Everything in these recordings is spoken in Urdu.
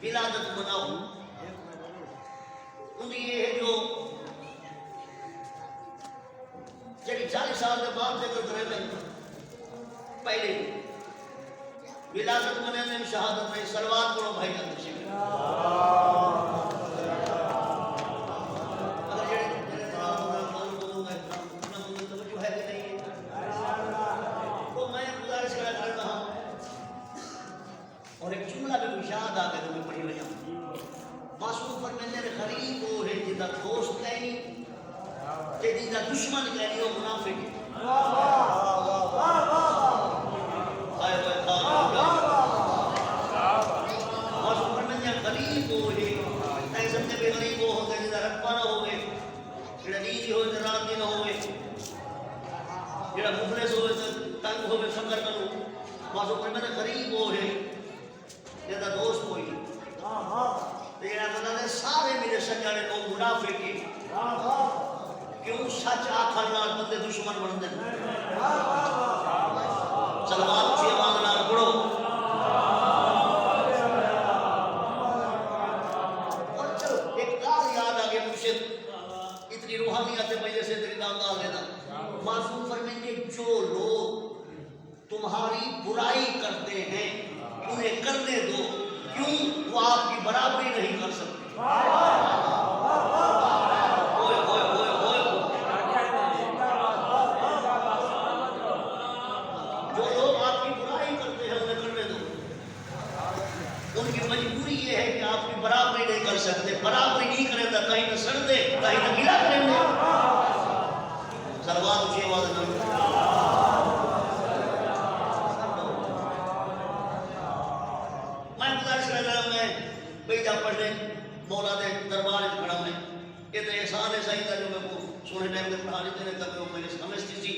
ولادت مناؤ ان یہ ہے جو جڑی 40 سال کے بعد ذکر کرے گا پہلے ولادت منانے میں شہادت میں سلوات پڑھو بھائی جان تشریف اور ایک جملہ بھی کوئی یاد آ گیا تو میں پڑھی وجہ معصوم فرماندے نے غریب وہ ہے جدا دوست کہنی تے جدا دشمن کہنی وہ منافق ہے معصوم فرماندے غریب وہ ہے تے سمجھے بھی غریب وہ ہوتا ہے جدا رقبہ نہ ہوئے جڑا نیجی ہوئے تے رات دی نہ ہوئے جڑا مفلس ہوئے تے تنگ ہوئے فقر کرو معصوم فرماندے غریب وہ ہے جدا دوست کوئی نہیں لیکن بتا دے سارے میرے سجانے لوگ منافق ہیں کیوں سچ آخر نال بندے دشمن بن دے سلوات اچھی آواز نال پڑھو اور چلو ایک گال یاد آ گیا مرشد اتنی روحانیت پہلے سے اتنی دام ڈال دینا معصوم فرمائیں جو لوگ تمہاری برائی کرتے ہیں انہیں کرنے دو کیوں وہ آپ کی برابری نہیں کر سکتے جو لوگ آپ کی برائی کرتے ہیں انہیں کرنے دو ان کی مجبوری یہ ہے کہ آپ کی برابری نہیں کر سکتے برابری نہیں کریں تو کہیں نہ سڑ دے کہیں نہ گلا کریں گے سلوات اچھی آواز نہ بیٹا پڑھنے مولا دے دربار کھڑا میں یہ تو احسان ہے صحیح تھا جو میں کو سونے ٹائم میں پڑھا لیتے رہتا میں میں نے سمجھتی تھی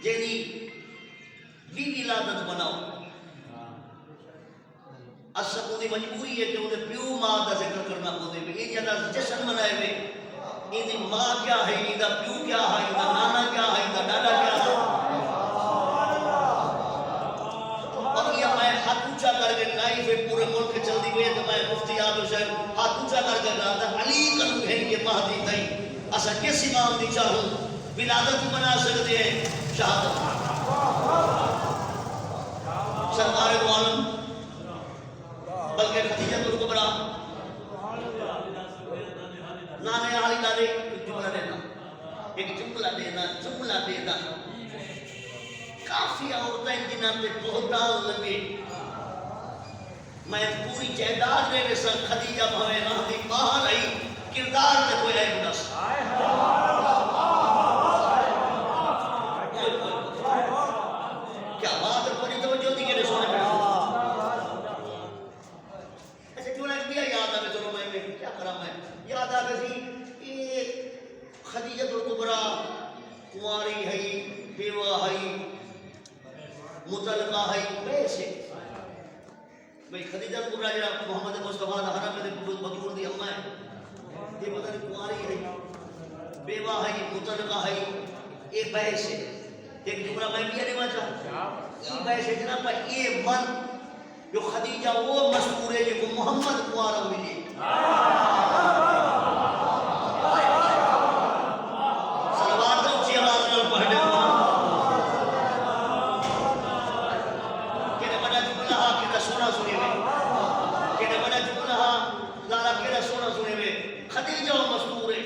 جیدی ولادت بناؤ اصل انہیں مجبوری ہے کہ انہیں پیو ماں کا ذکر کرنا پڑے میں یہ جدا جشن منائے میں یہ ماں کیا ہے یہ پیو کیا ہے یہ نانا کیا ہے یہ ڈاڈا کیا ہے اور یہ میں ہاتھ اونچا کر کے نائی پہ پورے ملک چل دی گئی تو میں مفتی آب حسین ہاتھ اونچا کر کے کہا تھا علی کروں ہے یہ مہدی تئی اسا کس امام دی چاہوں ولادت بنا سکتے ہیں شہادت سرکار دو عالم بلکہ خدیجہ الکبریٰ نانے علی دادے ایک جملہ دینا کافی عورتیں جنہاں پہ بہتان لگے میں پوری جائیداد دے ویسا خدیجہ بھویں راہ دی ماں رہی کردار تے کوئی ہے گناس کیا بات ہے پوری توجہ دی کہ سونے پہ ایسے کیوں ایک بھی یاد آگے چلو میں کیا کرا میں یاد آگے تھی یہ خدیجہ الکبریٰ کنواری ہے بیوہ ہے مطلقہ ہے ویسے میں خدیجہ الکبریٰ جڑا محمد مصطفیٰ دا حرم میں مقبول دی اماں ہے یہ پتہ نہیں کنواری ہے بیوہ ہے مطلقہ ہے یہ بحث ہے ایک جملہ میں بھی نہیں چاہتا یہ بحث ہے جناب پر یہ من جو خدیجہ وہ مشہور ہے جو محمد کنوارا ملی سلوات اونچی آواز نال پڑھنے سونا سنے میں کہ بڑا جملہ لالا کیڑا سونا سنے میں خدیجہ و مستور ہے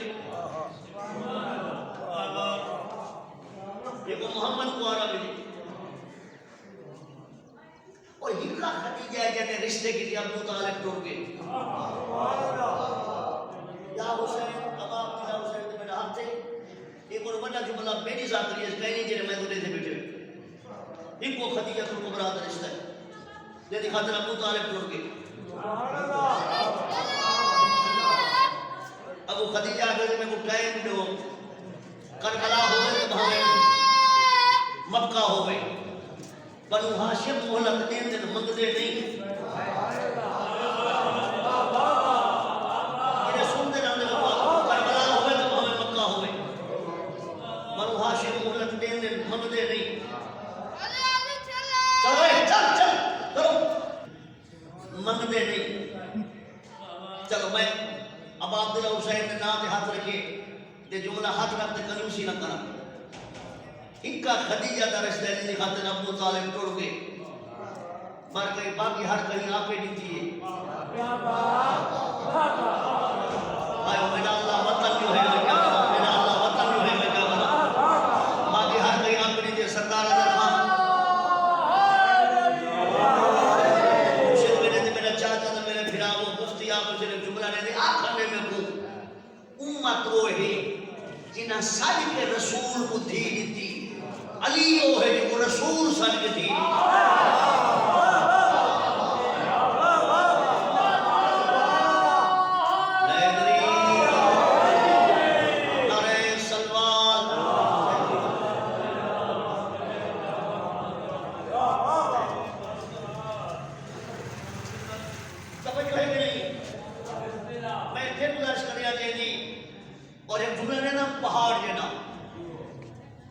یہ کو محمد کنوارا ملی اور ہکا خدیجہ ہے جاتے رشتے کی تھی ابو طالب ٹوٹ گئے یا حسین کباب یا حسین تو میرا ہاتھ تھے ایک اور بڑا جملہ میری ذات رہی ہے کہنی جنہیں میں دلے سے بیٹھے ایک کو خدیجہ الکبریٰ کا رشتہ ہے جیدی خاطر ابو طالب ٹوٹ گئے ابو خدیجہ آگے میں کو ٹائم دو کربلا ہوئے تو بھاوے مکہ ہوئے بنو ہاشم مہلت دین دن مند دے نہیں انہیں سن دے جانے لگا کربلا ہوئے تو بھاوے مکہ ہوئے بنو ہاشم مہلت دین دن مند دے نہیں چلو چل چل کرو منگتے نہیں عبداللہ حسین نے نام ہاتھ رکھے تے جملہ ہاتھ رکھتے کنیوسی نہ کرا اکا خدیجہ دا رشتہ دی خاطر ابو طالب ٹوڑ گئے مر گئی باقی ہر کہیں آپ ہی دیتی ہے آئے میرا اللہ وطن جو ہے میں کیا کرا میرا اللہ وطن جو ہے میں کیا کرا باقی ہر کہیں آپ ہی دیتی ہے سردار اظہر خان مشہور میرے میرا چاچا تھا میرے پھرا وہ مفتی آپ مجھے جملہ نے دے آخرنے میں کو امت وہ ہے جنہ صادق رسول کو دھی دیتی علی وہ ہے جو رسول صادق دھی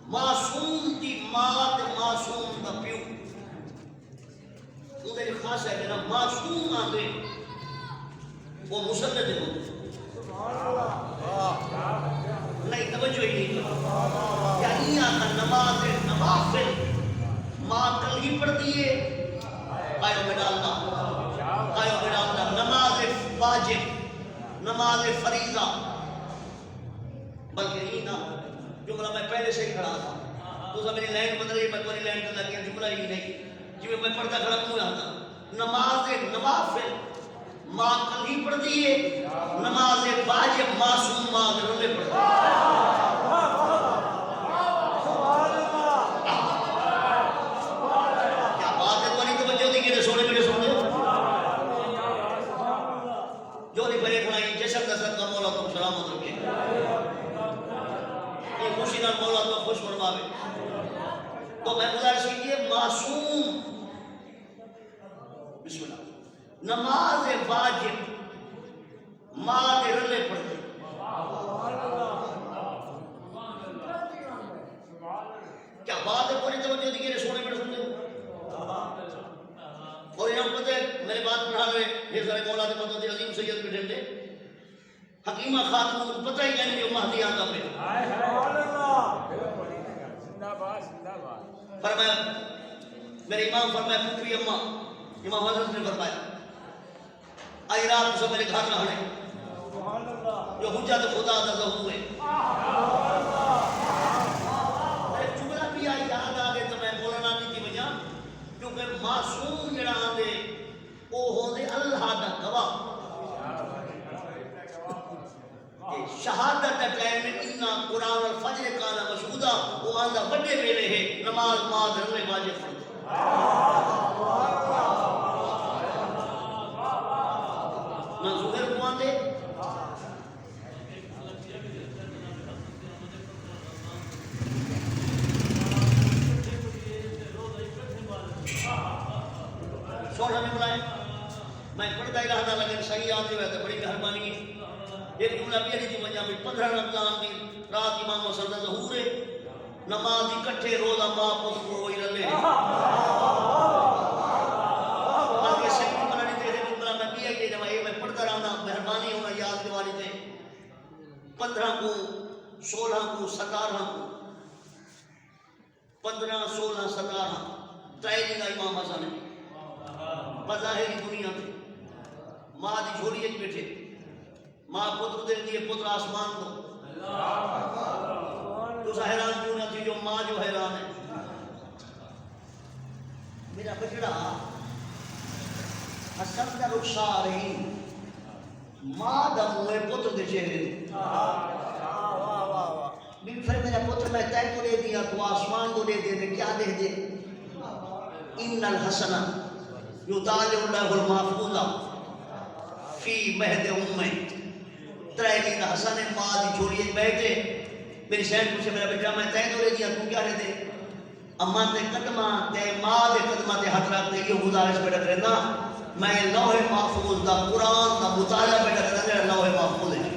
معصوم دی مات معصوم دا پیو وہ میری خاص ہے میرا معصوم آتے وہ مسلط دے نہیں توجہ ہی نہیں یعنی آتا نماز نوافل ماں کل ہی پڑھ دیئے آئیو میرا اللہ نماز واجب نماز فریضہ بلکہ ہی نہ جملہ میں پہلے سے ہی کھڑا تھا تو سب میری لائن بدل رہی میں تمہاری لائن کو لگیا جملہ ہی نہیں جو میں پڑھتا کھڑا کیوں آتا نماز نوافل ماں کل ہی پڑھ دیئے نماز واجب معصوم ماں رولے پڑھ دیئے کیا بات ہے تمہاری توجہ دی کہ سونے میرے سونے جو نہیں پہلے کھڑائی جشن کا صدقہ مولا تم سلامت رکھے خوشی نہ مولا تو خوش فرماوے تو میں گزارش کیجیے معصوم بسم اللہ نماز واجب ماں نے رلے پڑھتے کیا بات ہے پوری توجہ دیکھیے سونے میں سنتے اور یہاں پتہ ہے میرے بات پڑھا رہے یہ سارے مولا دے مدد عظیم سید بیٹھے تھے حکیمہ خاتون پتہ ہی نہیں جو مہدی آتا پہ فرمایا میرے امام فرمایا پھوپھی اماں امام حضرت نے فرمایا آئی رات سے میرے گھر رہنے جو حجت خدا دا ظہور ہے میرے جملہ بھی آئی یاد آگے تو میں بولنا نہیں تھی وجہ کیونکہ معصوم جڑا آدھے وہ ہوندے اللہ دا گواہ شہادت ٹائم میں اتنا قرآن الفجر کانا مشہودہ وہ آندہ بڑے ویلے ہے نماز ماز رلے واجب فرد نہ ظہر کو آندے سوڑ ہمیں بلائے میں پڑھتا ہی رہنا لگن صحیح آتے ہوئے تو بڑی مہربانی ہے ایک جملہ بھی علی دی وجہ میں 15 رمضان دی رات امام مسلح ظہور ہے نماز اکٹھے روزہ ماں پس ہوئی رلے بلکہ صحیح بنانی دے دے جملہ میں بھی آئی جب میں پڑھتا رہنا مہربانی ہونا یاد دیوانی دے 15 کو 16 کو 17 کو 15 16 17 تائری کا امام حسن ہے بظاہری دنیا میں ماں دی جھوڑی ایک بیٹھے ماں پتر دے دیئے پتر آسمان کو تو سا حیران کیوں نہ تھی جو ماں جو حیران ہے میرا بچڑا حسن کا رخسار ہی ماں دا موے پتر دے چہرے بھی پھر میرا پتر میں تیل کو دے دیا تو آسمان کو دے دے کیا دے دے ان الحسن یطالع اللہ المحفوظہ فی مہد امیں ترائیلی دا حسن ماں دی چھوڑی ایک بیٹھے میری شہر پوچھے میرا بیٹا میں تین دورے دیا تو کیا رہے دے اماں تے قدمہ تے ماں دے قدمہ تے ہاتھ رکھتے یہ گزارش بیٹا کرنا میں لوح محفوظ دا قرآن دا مطالعہ بیٹا کرنا میرا لوح محفوظ ہے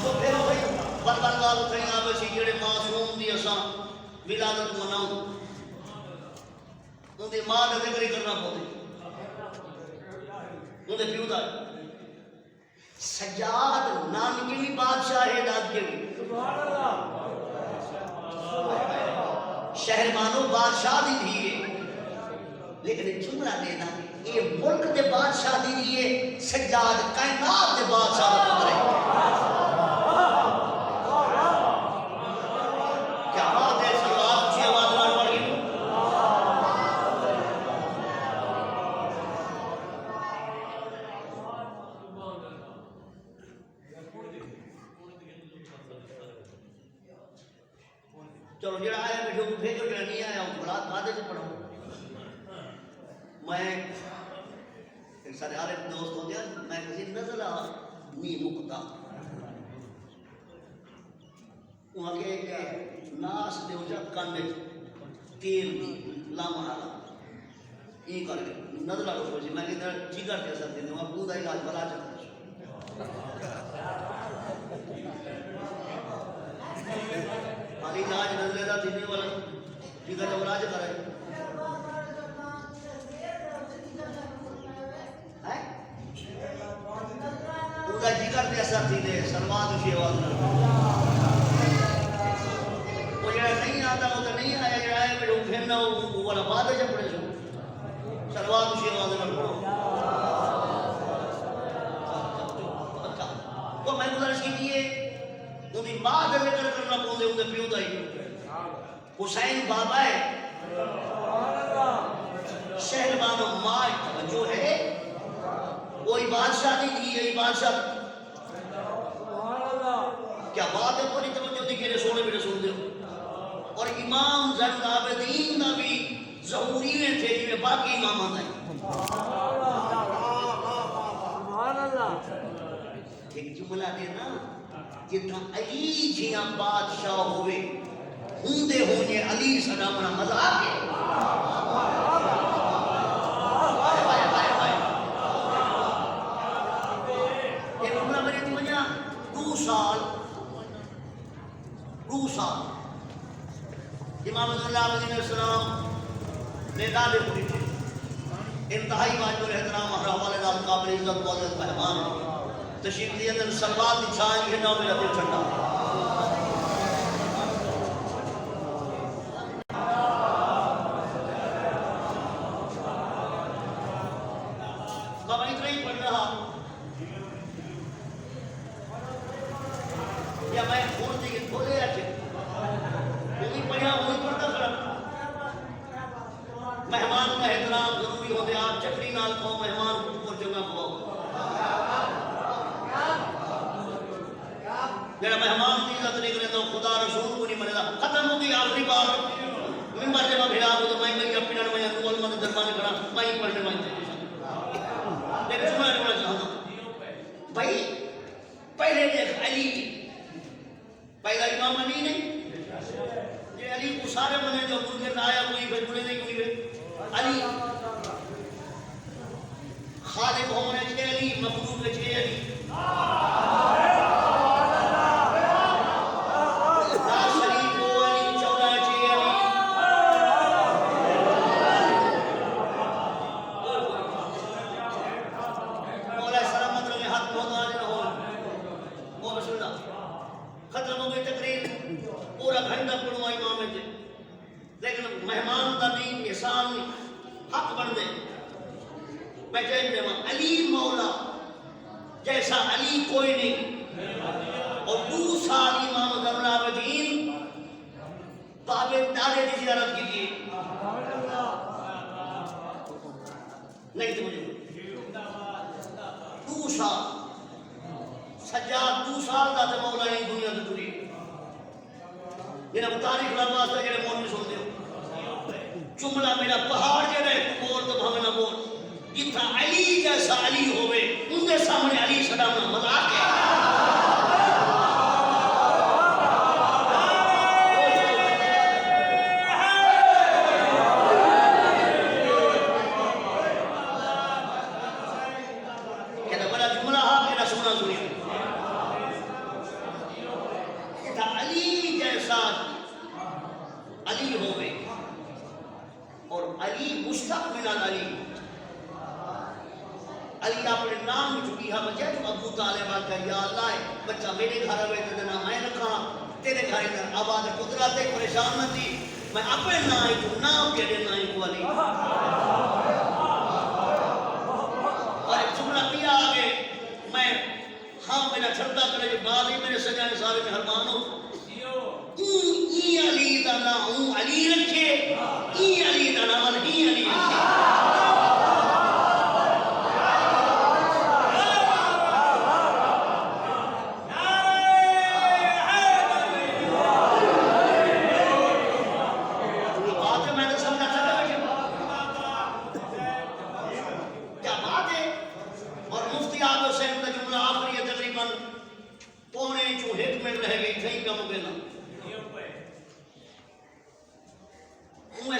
تو پھر وہی بلبلگال کہیں آوے سی جڑے معصوم دی اساں ولادت مناؤں ان دی ماں دے ذکر کرنا پوتے انہیں پیو دا سجاد نانکی بھی بادشاہ ہے داد کے بھی شہر مانو بادشاہ دی دیئے لیکن جملہ دینا یہ ملک دے بادشاہ دی دیئے سجاد کائنات دے بادشاہ دا پتر ہے کیا بات ہے سلوات اچھی آواز لڑ پڑ گئی چلو جڑا آیا بیٹھو کو بھیجو جڑا نہیں آیا ہوں بڑا بادے سے پڑھو میں ایک سارے عالم دوست ہو گیا میں کسی نزلہ نی مکتا وہاں کے ایک ناس دے ہو جا کانڈے تیل دی لامہ آگا یہ کر کے نزلہ کو پوچھی میں کہ در جگر کے ساتھ دینے وہاں پودا علاج بلا چکتا علاج نزلے دا دینے والا جگر جب علاج کرے پودا جگر دے اثر دینے سلوات اسی آواز میں وہ جڑا نہیں آتا وہ تو نہیں آیا جڑا ہے میرے پھرنا وہ والا بات ہے جب پڑے سو سلوات اسی آواز میں پڑھو تو میں گزارش کی دیئے انہیں ماں دے ذکر کرنا پوندے انہیں پیو دائی حسین بابا ہے شہربان و ماں جو ہے وہی بادشاہ نہیں دی یہی بادشاہ کیا بات ہے پوری توجہ دی کہ سونے بھی رسول دے اور امام زین العابدین نہ بھی ظہوری میں تھے جی میں باقی امام آتا ہے ایک جملہ دینا جتنا علی جیاں بادشاہ ہوئے ہوندے ہونے علی سلامنا مذہب ہے یہ جملہ میری توجہ 2 سال امام زین العابدین السلام نے دادے پوری تھے انتہائی واجب الاحترام حوالے داد قابل عزت والد مہمان تشریف لیے اندر سلوات دی چھان یہ نو میرا دل چھنڈا بابا اتنا ہی پڑھ رہا یا میں کھول دی کہ کھولے رکھے وہی پڑھا وہی پڑھتا کھڑا مہمان کا احترام ضروری ہوتے آپ چکری نال کھو مہمان کو جگہ کھو جڑا مہمان کی عزت نہیں کرے تو خدا رسول کو نہیں مرے گا ختم ہو گئی آخری بار ممبر جب بھیڑا ہو تو میں میری اپنی میں اول مند دربان کھڑا میں ہی پڑھنے میں لیکن جملہ نہیں پڑھنا چاہتا بھائی پہلے دیکھ علی پہلا امام علی نہیں یہ علی کو سارے بنے جو ملک آیا کوئی پھر بڑے نہیں کوئی پھر علی خالق ہونے چھے علی مخلوق چھے علی لیکن مہمان کا نہیں احسان حق بن دے میں جائیں دے علی مولا جیسا علی کوئی نہیں اور 2 سال امام زین العابدین بابے دادے کی زیارت کیجیے نہیں تو مجھے 2 سال سجاد 2 سال دا تے مولا نہیں دنیا سے دوری جنہاں تاریخ لمبا تھا جنہاں مون میں سن دے جملہ میرا پہاڑ جنہاں ایک بول تو بھامنا بول جتنا علی جیسا علی ہوئے ان کے سامنے علی صدامنا مذاق ہے کہتا بڑا جملہ آپ میرا سونا سنیا کہتا علی جیسا علی ہوئے اور علی مشتق من علی علی آپ اپنے نام چکی ہے بچہ جو ابو طالب کا یا اللہ بچہ میرے گھر میں تے میں رکھا تیرے گھر میں آباد قدرت پریشان نہ تھی میں اپنے نام کے دینا ہی کو علی اور ایک جملہ پیا آگے میں ہاں میرا چھڑتا کرے جو بعد ہی میرے سجانے صاحب مہربان ہو ای علی دا نام علی رکھے ای علی دا نام ہی علی رکھے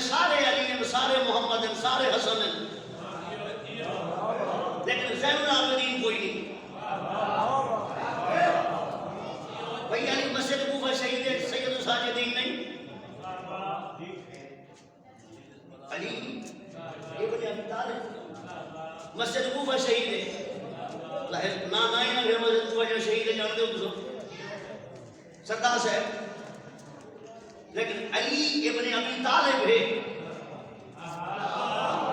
سارے علی ہیں سارے محمد ہیں سارے حسن ہیں لیکن زین العابدین کوئی نہیں بھئی علی مسجد کوفہ شہید ہے سید الساجدین نہیں علی ابن ابی طالب مسجد کوفہ شہید ہے نا نائن اگر مسجد کوفہ جو شہید ہے جانتے ہو تو سردار صاحب لیکن علی ابن ابی طالب ہے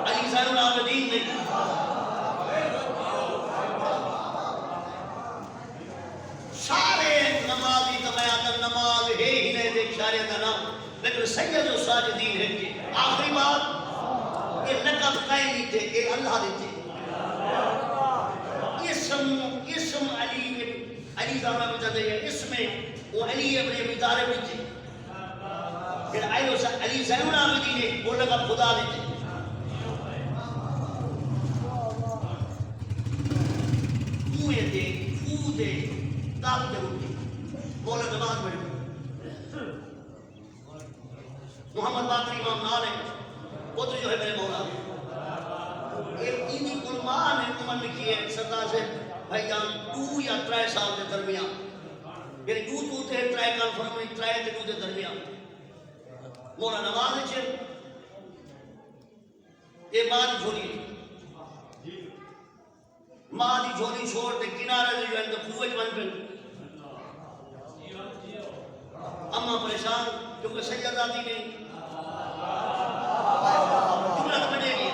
علی زین العابدین نہیں سارے نمازی تمیات نماز ہے ہی نہیں دیکھ شارے کا نام لیکن سید الساجدین ہے کہ آخری بات یہ لقب کہیں نہیں تھے یہ اللہ دیتے اسم علی زین العابدین ہے اس میں وہ علی ابن ابی طالب دیتے پھر علی زین العابدین ہے وہ لقب خدا دیتے موئے دے خو دے دال دے ہوتی مولا نماز میں محمد باقر امام نال ہے وہ تو جو ہے میرے مولا ایک اینی علماء نے امن کی ہے سردار سے بھائی جان 2 یا 3 سال کے درمیان یعنی 2 تھے 3 کنفرم نہیں 3 تے 2 کے درمیان مولا نماز ہے یہ ماں دی جھولی ماں دی جھولی چھوڑ دے کنارے دے جو ہے تو خوج بن پہ اما پریشان کیونکہ سید آتی نہیں جملت بنے گی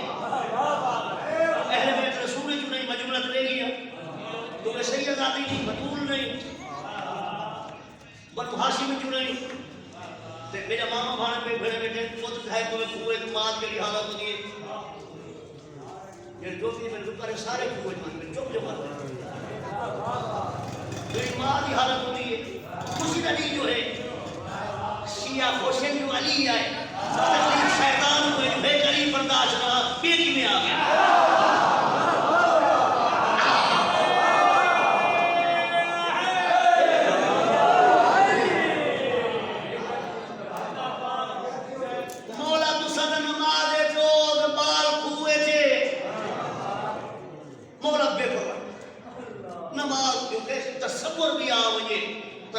اہل بیت رسول جو نہیں میں جملت لے گیا کیونکہ سید آتی نہیں بطول نہیں بنو ہاشم جو نہیں میرا ماما بھانے پہ بھڑے بیٹھے خود ہے تو خوج مات کے لحاظہ کو دیئے یہ جو بھی میں رکھا رہے سارے خوج بن میں چپ جب آتے میری ماں دی حالت ہوتی ہے خوشی علی جو ہے شیعہ خوشن جو علی آئے تکلیف شیطان کو ایک بے علی برداشت رہا پیری میں آ گیا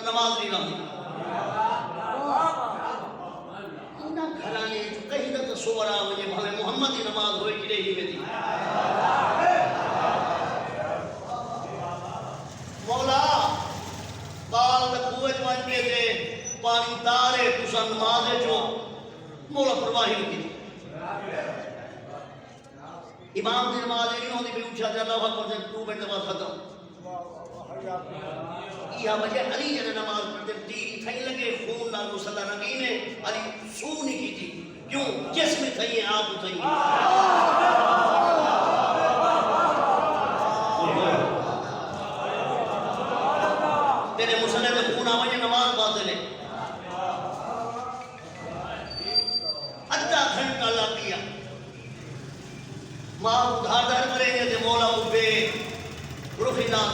نماز نہیں رہا انہاں گھرانے جو کہیں نہ تصور آ مجھے بھلے محمد ہی نماز ہوئے کی رہی میں دی مولا بال دکھوج بن کے دے پانی دارے تسا نماز جو مولا پرواہی رکھی تھی امام دی نماز نہیں ہوتی بھی اچھا جا اللہ اکبر سے 2 منٹ نماز ختم یہ وجہ علی جنہ نماز پڑھتے تیری تھائی لگے خون نال مسلح نبی نے علی سو نہیں کی تھی کیوں جس میں تھائی ہیں آپ تھائی تیرے مسلح نے خون آوجہ نماز باطل ہے ادھا گھنٹہ لا کیا ماں ادھار دار کریں گے کہ مولا مبے رخینا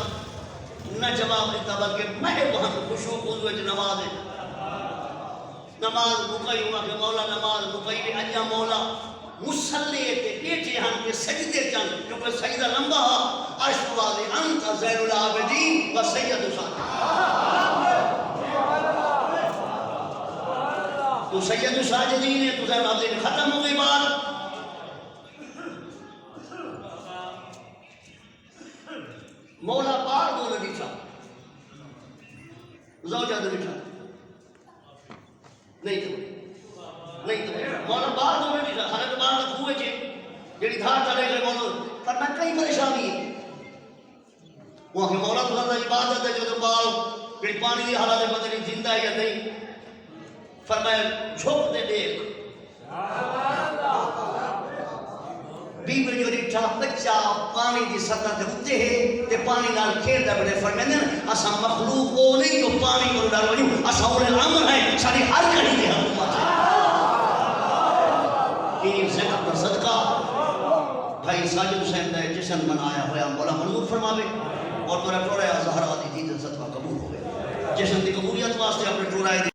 نہ جواب دیتا بلکہ مہربان خوشو خود وچ نماز ہے نماز مکئی ہوا کہ مولا نماز مکئی بھی اجا مولا مسلح کے بیٹھے ہم کے سجدے چند کیونکہ سجدہ لمبا عرش واضح انت زین العابدین و سید تو سید الساجدین ہے تو زین العابدین ختم ہو گئی بات نہیں تو مولا بار دو میں حالت بار کا کھوئے چھے جیڑی دھار چلے گئے مولا فرمایا کئی پریشانی ہے وہاں کہ مولا تو اللہ عبادت ہے جو تو بال جیڑی پانی دی حالت پتہ نہیں زندہ ہے یا نہیں فرمایا جھوک دے دیکھ بیبر جو ریٹھا بچہ پانی دی سطح تے اتے ہے تے پانی نال کھیل دا بڑے فرمیندے اسا مخلوق وہ نہیں جو پانی کو ڈال وجو اسا اولے الامر ہے ساری ہر کڑی دی حکومت ہے یہ ذکر کا صدقہ بھائی ساجد حسین نے جشن منایا ہوا مولا منظور فرماوے اور میرا ٹوڑا زہرا دی دید صدقہ قبول ہوئے جشن دی قبولیت واسطے اپنے ٹوڑا